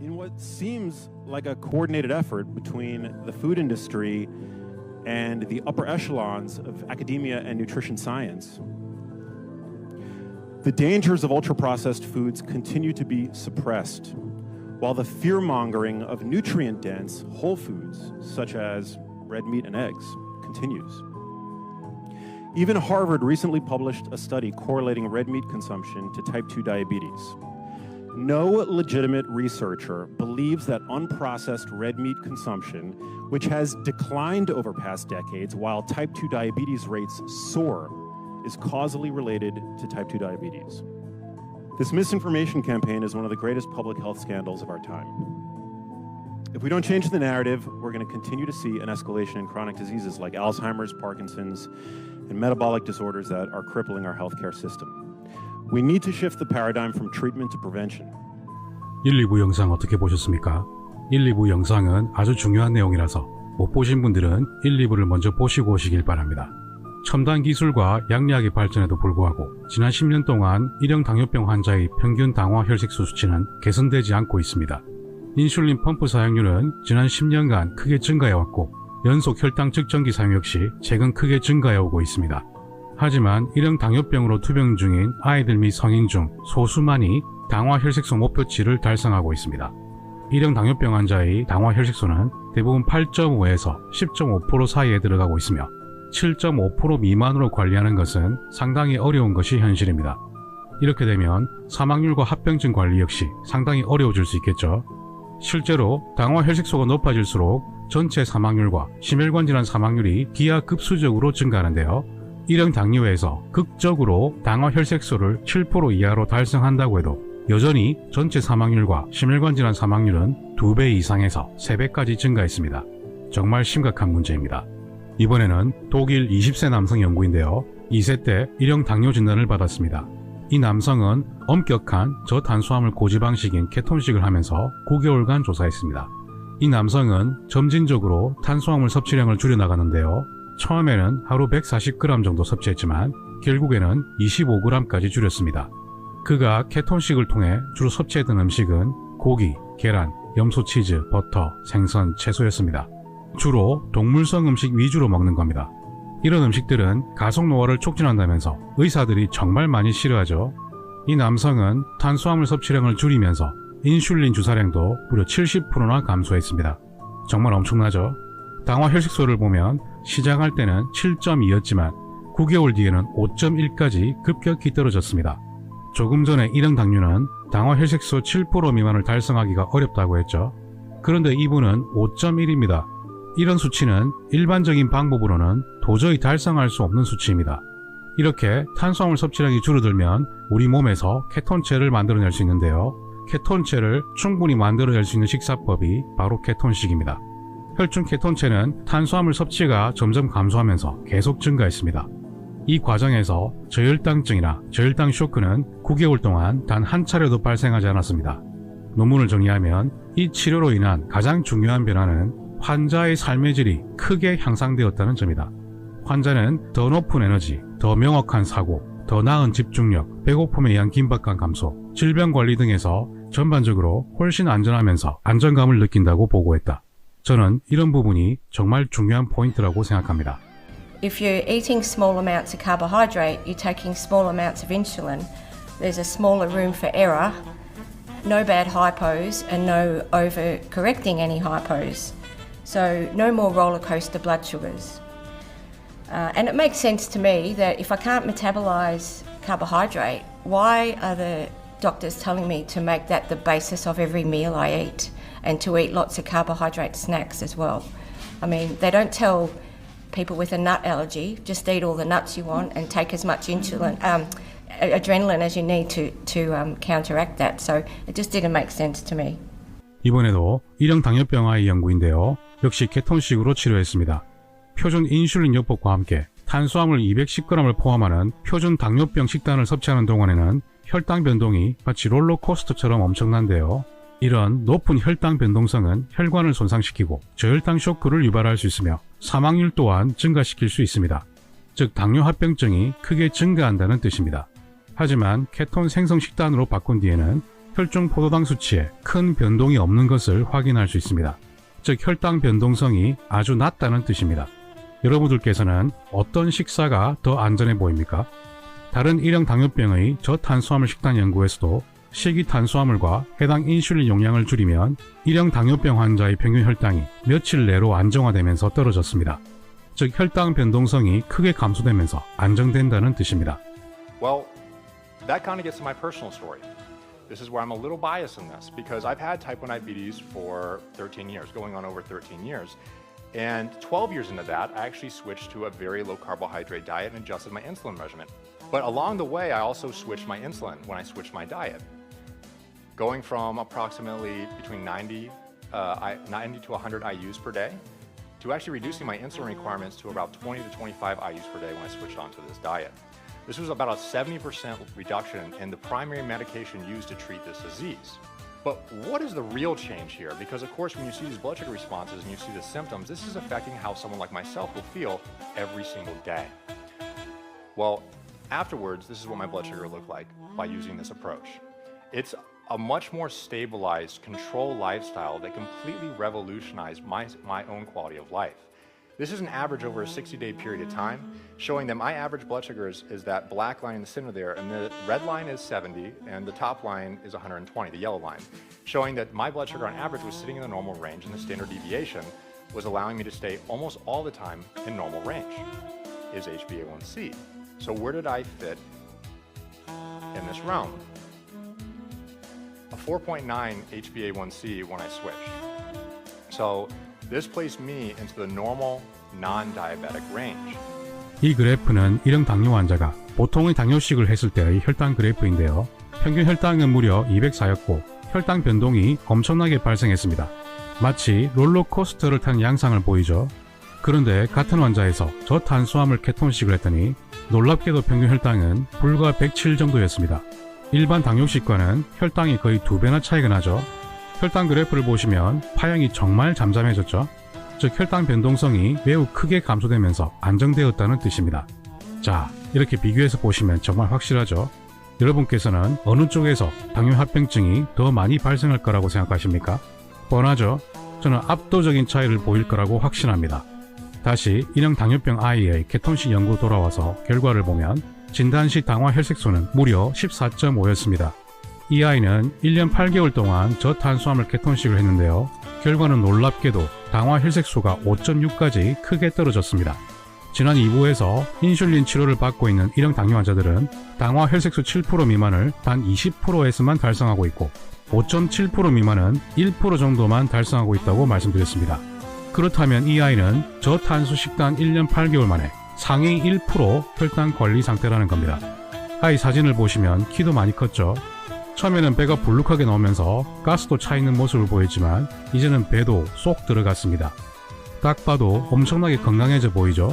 In what seems like a coordinated effort between the food industry and the upper echelons of academia and nutrition science, the dangers of ultra-processed foods continue to be suppressed, while the fear-mongering of nutrient-dense whole foods, such as red meat and eggs, continues. Even Harvard recently published a study correlating red meat consumption to type 2 diabetes. No legitimate researcher believes that unprocessed red meat consumption, which has declined over past decades while type 2 diabetes rates soar, is causally related to type 2 diabetes. This misinformation campaign is one of the greatest public health scandals of our time. If we don't change the narrative, we're going to continue to see an escalation in chronic diseases like Alzheimer's, Parkinson's, and metabolic disorders that are crippling our healthcare system. We need to shift the paradigm from treatment to prevention. 1, 2부 영상 어떻게 보셨습니까? 1, 2부 영상은 아주 중요한 내용이라서 못 보신 분들은 1, 2부를 먼저 보시고 오시길 바랍니다. 첨단 기술과 양리학의 발전에도 불구하고 지난 10년 동안 일형 당뇨병 환자의 평균 당화 혈색소 수치는 개선되지 않고 있습니다. 인슐린 펌프 사용률은 지난 10년간 크게 증가해왔고 연속 혈당 측정기 사용 역시 최근 크게 증가해오고 있습니다. 하지만 일형 당뇨병으로 투병 중인 아이들 및 성인 중 소수만이 당화 혈색소 목표치를 달성하고 있습니다. 일형 당뇨병 환자의 당화 혈색소는 대부분 8.5에서 10.5% 사이에 들어가고 있으며 7.5% 미만으로 관리하는 것은 상당히 어려운 것이 현실입니다. 이렇게 되면 사망률과 합병증 관리 역시 상당히 어려워질 수 있겠죠. 실제로 당화 혈색소가 높아질수록 전체 사망률과 심혈관 질환 사망률이 기하급수적으로 증가하는데요. 일형 당뇨에서 극적으로 당화 혈색소를 7% 이하로 달성한다고 해도 여전히 전체 사망률과 심혈관 질환 사망률은 2배 이상에서 3배까지 증가했습니다. 정말 심각한 문제입니다. 이번에는 독일 20세 남성 연구인데요. 2세 때 일형 당뇨 진단을 받았습니다. 이 남성은 엄격한 저탄수화물 고지방식인 케톤식을 하면서 9개월간 조사했습니다. 이 남성은 점진적으로 탄수화물 섭취량을 줄여나가는데요. 처음에는 하루 140g 정도 섭취했지만 결국에는 25g까지 줄였습니다. 그가 케톤식을 통해 주로 섭취했던 음식은 고기, 계란, 염소 치즈, 버터, 생선, 채소였습니다. 주로 동물성 음식 위주로 먹는 겁니다. 이런 음식들은 가속노화를 촉진한다면서 의사들이 정말 많이 싫어하죠. 이 남성은 탄수화물 섭취량을 줄이면서 인슐린 주사량도 무려 70%나 감소했습니다. 정말 엄청나죠? 당화 혈색소를 보면 시작할 때는 7.2였지만 9개월 뒤에는 5.1까지 급격히 떨어졌습니다. 조금 전에 일형 당뇨는 당화 혈색소 7% 미만을 달성하기가 어렵다고 했죠. 그런데 이분은 5.1입니다. 이런 수치는 일반적인 방법으로는 도저히 달성할 수 없는 수치입니다. 이렇게 탄수화물 섭취량이 줄어들면 우리 몸에서 케톤체를 만들어낼 수 있는데요. 케톤체를 충분히 만들어낼 수 있는 식사법이 바로 케톤식입니다. 혈중 케톤체는 탄수화물 섭취가 점점 감소하면서 계속 증가했습니다. 이 과정에서 저혈당증이나 저혈당 쇼크는 9개월 동안 단 한 차례도 발생하지 않았습니다. 논문을 정리하면 이 치료로 인한 가장 중요한 변화는 환자의 삶의 질이 크게 향상되었다는 점이다. 환자는 더 높은 에너지, 더 명확한 사고, 더 나은 집중력, 배고픔에 의한 긴박감 감소, 질병관리 등에서 전반적으로 훨씬 안전하면서 안정감을 느낀다고 보고했다. 저는 이런 부분이 정말 중요한 포인트라고 생각합니다. If you're eating small amounts of carbohydrate, you're taking small amounts of insulin, there's a smaller room for error, no bad hypos and no overcorrecting any hypos. So no more roller coaster blood sugars. And it makes sense to me that if I can't metabolize carbohydrate, why are the doctors telling me to make that the basis of every meal I eat and to eat lots of carbohydrate snacks as well? I mean, they don't tell people with a nut allergy, just eat all the nuts you want and take as much adrenaline as you need to counteract that. So it just didn't make sense to me. 이번에도 일형 당뇨병 아이 연구인데요. 역시 케톤식으로 치료했습니다. 표준 인슐린 요법과 함께 탄수화물 210g을 포함하는 표준 당뇨병 식단을 섭취하는 동안에는 혈당 변동이 마치 롤러코스터처럼 엄청난데요. 이런 높은 혈당 변동성은 혈관을 손상시키고 저혈당 쇼크를 유발할 수 있으며 사망률 또한 증가시킬 수 있습니다. 즉 당뇨 합병증이 크게 증가한다는 뜻입니다. 하지만 케톤 생성 식단으로 바꾼 뒤에는 혈중 포도당 수치에 큰 변동이 없는 것을 확인할 수 있습니다. 즉 혈당 변동성이 아주 낮다는 뜻입니다. 여러분들께서는 어떤 식사가 더 안전해 보입니까? 다른 일형 당뇨병의 저탄수화물 식단 연구에서도 식이 탄수화물과 해당 인슐린 용량을 줄이면 일형 당뇨병 환자의 평균 혈당이 며칠 내로 안정화되면서 떨어졌습니다. 즉 혈당 변동성이 크게 감소되면서 안정된다는 뜻입니다. Well, that kind of gets to my personal story. This is where I'm a little biased in this because I've had type 1 diabetes for 13 years, going on over 13 years. And 12 years into that, I actually switched to a very low carbohydrate diet and adjusted my insulin regimen. But along the way, I also switched my insulin when I switched my diet. Going from approximately between 90 to 100 IUs per day to actually reducing my insulin requirements to about 20 to 25 IUs per day when I switched onto this diet. This was about a 70% reduction in the primary medication used to treat this disease. But what is the real change here? Because of course, when you see these blood sugar responses and you see the symptoms, this is affecting how someone like myself will feel every single day. Well, afterwards, this is what my blood sugar looked like by using this approach. It's a much more stabilized, controlled lifestyle that completely revolutionized my own quality of life. This is an average over a 60-day period of time, showing that my average blood sugar is that black line in the center there, and the red line is 70, and the top line is 120, the yellow line, showing that my blood sugar on average was sitting in the normal range, and the standard deviation was allowing me to stay almost all the time in normal range, is HbA1c. So where did I fit in this realm? A 4.9 HbA1c when I switched. So this placed me into the normal, non-diabetic range. 이 그래프는 일형 당뇨 환자가 보통의 당뇨식을 했을 때의 혈당 그래프인데요. 평균 혈당은 무려 204였고 혈당 변동이 엄청나게 발생했습니다. 마치 롤러코스터를 탄 양상을 보이죠. 그런데 같은 환자에서 저탄수화물 케톤식을 했더니 놀랍게도 평균 혈당은 불과 107 정도였습니다. 일반 당뇨식과는 혈당이 거의 2배나 차이가 나죠. 혈당 그래프를 보시면 파형이 정말 잠잠해졌죠. 즉 혈당 변동성이 매우 크게 감소되면서 안정되었다는 뜻입니다. 자, 이렇게 비교해서 보시면 정말 확실하죠. 여러분께서는 어느 쪽에서 당뇨합병증이 더 많이 발생할 거라고 생각하십니까? 뻔하죠. 저는 압도적인 차이를 보일 거라고 확신합니다. 다시 일형 당뇨병 아이의 케톤식 연구로 돌아와서 결과를 보면 진단 시 당화 혈색소는 무려 14.5였습니다. 이 아이는 1년 8개월 동안 저탄수화물 케톤식을 했는데요. 결과는 놀랍게도 당화 혈색소가 5.6까지 크게 떨어졌습니다. 지난 2부에서 인슐린 치료를 받고 있는 일형 당뇨 환자들은 당화 혈색소 7% 미만을 단 20%에서만 달성하고 있고 5.7% 미만은 1% 정도만 달성하고 있다고 말씀드렸습니다. 그렇다면 이 아이는 저탄수 식단 1년 8개월 만에 상위 1% 혈당 관리 상태라는 겁니다. 아이 사진을 보시면 키도 많이 컸죠. 처음에는 배가 불룩하게 나오면서 가스도 차 있는 모습을 보였지만 이제는 배도 쏙 들어갔습니다. 딱 봐도 엄청나게 건강해져 보이죠.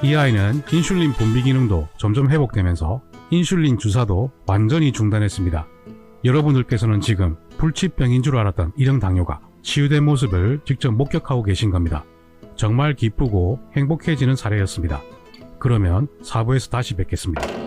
이 아이는 인슐린 분비 기능도 점점 회복되면서 인슐린 주사도 완전히 중단했습니다. 여러분들께서는 지금 불치병인 줄 알았던 일형 당뇨가 치유된 모습을 직접 목격하고 계신 겁니다. 정말 기쁘고 행복해지는 사례였습니다. 그러면 4부에서 다시 뵙겠습니다.